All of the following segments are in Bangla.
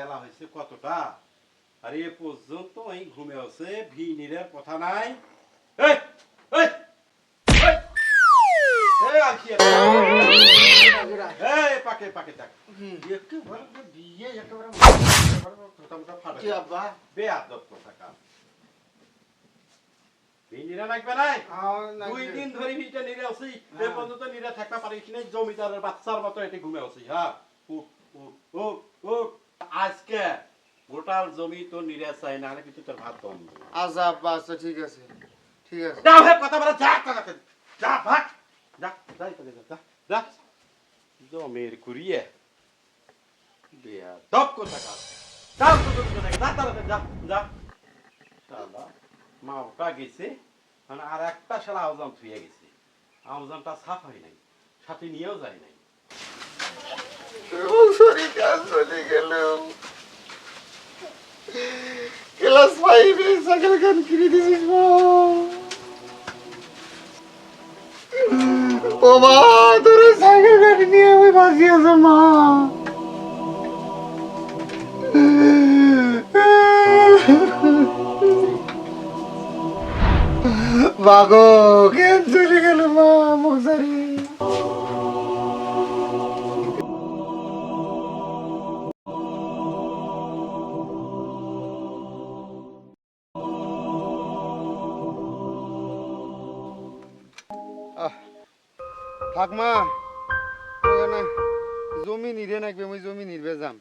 বেলা হয়েছে কতটা আর এ পর্যন্ত এই ঘুমে আছে ভিনিরের কথা নাই এই এই এই আলকিয়া এই পাকে পাকে থাক একটু বড় দিয়ে একেবারে মোটা ফাটা কি আব্বা বেয়াদব কথা কা ভিনিরা লাগবে নাই দুই দিন ধরে ভিটা নিরে আছি এ পর্যন্ত নিরে থাকতে পারিস না জমিদারের বাচ্চার মতো এতে ঘুমে আছি হ্যাঁ আজকে গোটাল জমি তো নিরে চাই না কিন্তু তোর ভাত বন্ধ আচ্ছা আব্বা আচ্ছা ঠিক আছে যাও হে কথা বলা যা যা ভাগ যা যাই তো যা যা জমির কুড়িয়ে বিয়া দপ কথা কা কাম তো কথা যা তাড়াতাড়ি যা যা শালা মা ওটা গেছে মানে আর একটা শালা আউজাম থুয়ে গেছে আউজামটা সাফ হয় নাই সাথে নিয়েও যায় নাই সরি কাজ চলে গেল ক্লাস 5 এ সাইকেল গান কিনে দিছিস ও মা তোর সাইকেল গাড়ি নিয়ে আমি বাসি আছে মা বাগো কেন চলে গেল মা মশারি থাক মা ওখানে জমি নিরে নাকবে আমি জমি নির্বে যাম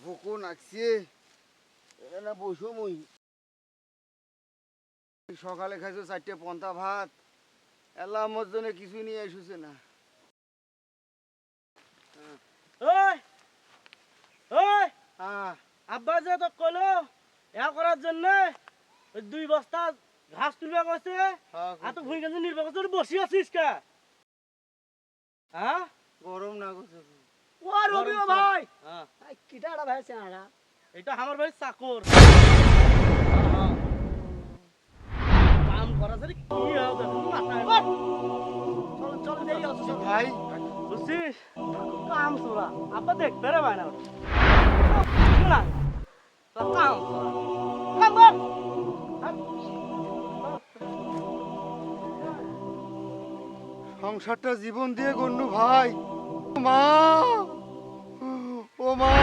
ভোকো নাকছে না বসো মই সকালে খাইছো 4টে পন্থা ভাত এলা আমার জন্য কিছু নিয়ে এসেছে না ওই ওই আব্বা যে তো কইলো এ করার জন্য ওই 2 বস্তা ঘাস তুলবা কইছে আর তো ভুই গেছে নির্বাক তোর বসি আছিস কা হ্যাঁ গরম না করছে ও রবিও ভাই হ্যাঁ কিটাড়া ভাই চেনাড়া এটা আমার ভাই চাকর কাম করা ধরে কি হবে মাথায় চল চল দেরি হচ্ছে ভাই বুঝছিস কাম সোরা আব্বা দেখতে রে ভাই না না কাম সোরা কাম কর সংসারটা জীবন দিয়ে গন্নু ভাই মা ও মা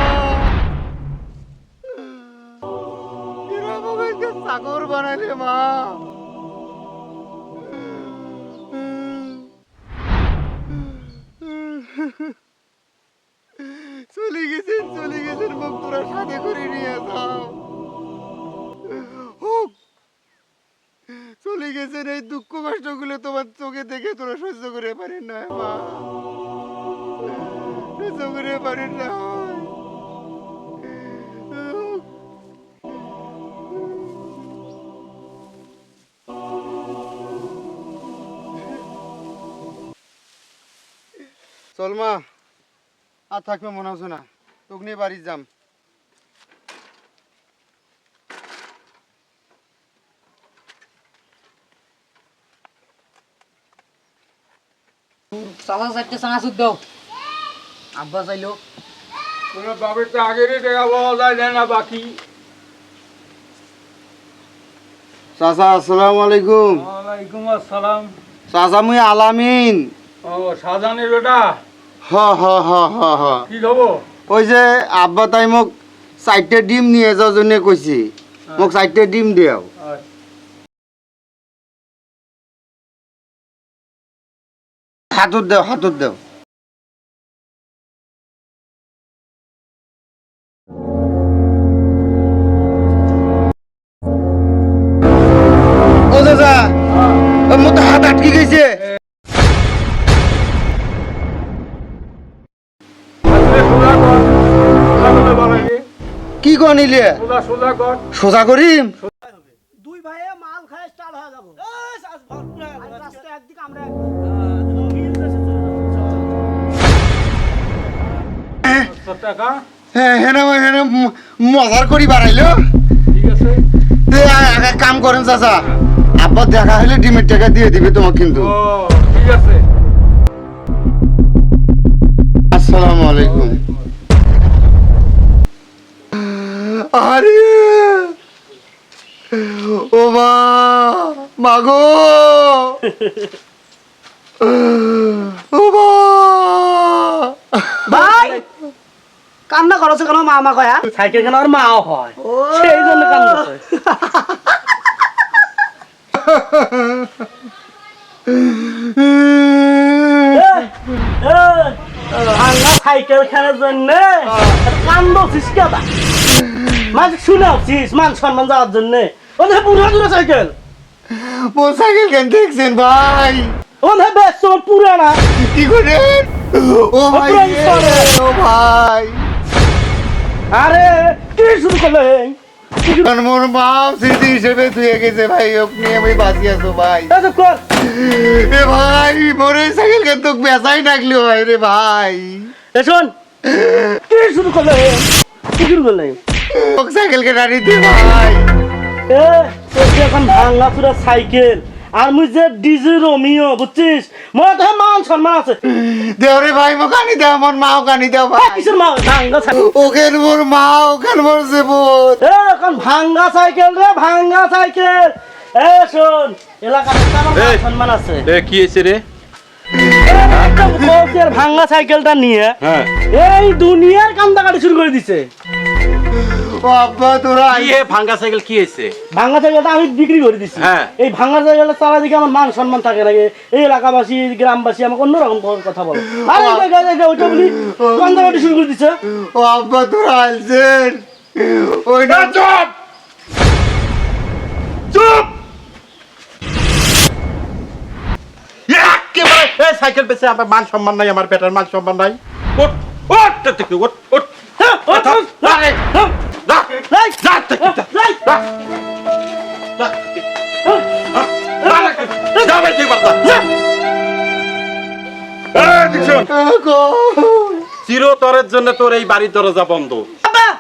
এরা আমাকে চাকর বানাইলে মা চলে গেছেন মুখ তোরা সাথে করে নিয়ে যাও চলে গেছেন এই দুঃখ কষ্ট গুলো তোমার চোখে দেখে তোরা সহ্য করে পারেন না মা সহ্য করে পারেন না চল মা আর থাকবে মনে হচ্ছে না তোকে নিয়ে বাড়ি যাম চাচা 4টে চানাচুর দাও আব্বা চাইলো তোমার বাবার তো আগের টাকা পাওয়া যায় না বাকি চাচা আসসালামু আলাইকুম ওয়ালাইকুম আসসালাম চাচা মুই আলামিন ও শাহজাহানের বেটা হ হ হ হ হ কি খবর ওই যে আব্বা তাই মোক 4টে ডিম নিয়ে যাওয়ার জন্য কইছি মোক 4টে ডিম দিও হাতুর দেও ও চাচা মোর তো হাত আটকে গেছে কি কনিলে সোজা করিম 2 ভাইয়ে মাল খায় স্টার্ট হয়ে যাব এই সাজ ভর রাস্তা একদিকে আমরা টাকা হ্যাঁ হ্যাঁ হ্যাঁ মজার করি বাড়াইলো ঠিক আছে এক কাম করেন চাচা আব্বা দেখা হলে ডিমের টাকা দিয়ে দিবে তোমাকে কিন্তু ও ঠিক আছে আসসালামু আলাইকুম আরে ও মাগো ও ভাই কান্না করছে কেন মা মা কয়া সাইকেল কেন আর মাও হয় সেই জন্য কান্দাছে ভাঙা সাইকেল খেলার জন্য কান্দছিস কেদা মাঝে শুনাছিস মান সম্মান যাওয়ার জন্য ওদের পুরো দূরে সাইকেল মোটরসাইকেল কেন দেখছেন ভাই ওদের বেশ তোর পুরানা কি করে ও ভাই রে, ও ভাই আরে কি শুরু করলেন মোর মা স্মৃতি হিসেবে ধুয়ে গেছে ভাই ওকে আমি বাঁচি আছো ভাই কর এ ভাই মোরে সাইকেল কেন তো বেচাই ডাকলি ভাই রে ভাই এ শোন কি শুরু করলেন কি শুরু করলেন ওক সাইকেল কে গাড়ি দে ভাই এ তোর যে এখন ভাঙা পুরা সাইকেল আর মুই যে ডিজি রোমিও বুঝছিস মোর তো মান সম্মান আছে দেও রে ভাই মো কানি দাও মোর মাও কানি দাও ভাই কিসের মা ভাঙা সাইকেল ওকেন মোর মা ওকেন মোর জীবন এ এখন ভাঙা সাইকেল রে ভাঙা সাইকেল এ শোন এলাকাতে আমার মান সম্মান আছে এ কি হয়েছে রে একটা বউকের ভাঙা সাইকেলটা নিয়ে হ্যাঁ এই দুনিয়ার কান্দাকাটি শুরু করে দিছে ও আব্বা তোরা কি হে ভাঙ্গা সাইকেল কি হয়েছে ভাঙা সাইকেলটা আমি বিক্রি করে দিছি হ্যাঁ। এই ভাঙা সাইকেলটা চালা দিকে আমার মান সম্মান থাকে নাকি এই এলাকাবাসী গ্রামবাসী আমাকে অন্যরকম কথা বলে আরে ওইটা বলি কান্দাকাটি শুরু করে দিছে ও আব্বা তোরা আইছেন ওই না চুপ চুপ একেবারে এই সাইকেল পেছে আমার মান সম্মান নাই আমার বেটার মান সম্মান নাই ওঠ ওঠ তুই ওঠ ওঠ আরে যা যা যা যা ভাই তুই বাবা চিরতরের জন্য তোর এই বাড়ির দরজা বন্ধ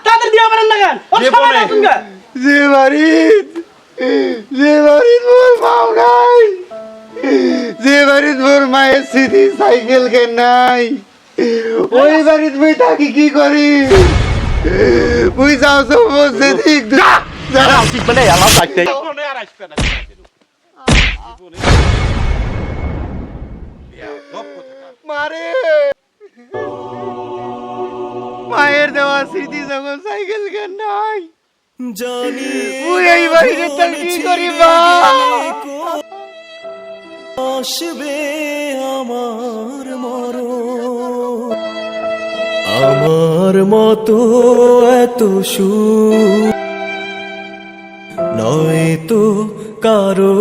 তাদের দিয়ে পারেন না কেন জীবনে। যে বাড়িত মোর মাও নাই যে বাড়িত মোর মায়ের স্মৃতি সাইকেল কেন নাই ওই বাড়িত মুই থাকি কি করি মুই যাও সব বসে ঠিক যা ঠিক মানে আমার থাকতে জীবনে আর আসবে না জীবনে মারে মায়ের দেওয়া স্মৃতি যখন সাইকেল কেন নাই ওই এই বাড়িতে তার কি করি মা আসবে আমার মরণ আমার মতো এত সুখ নয় তো কারো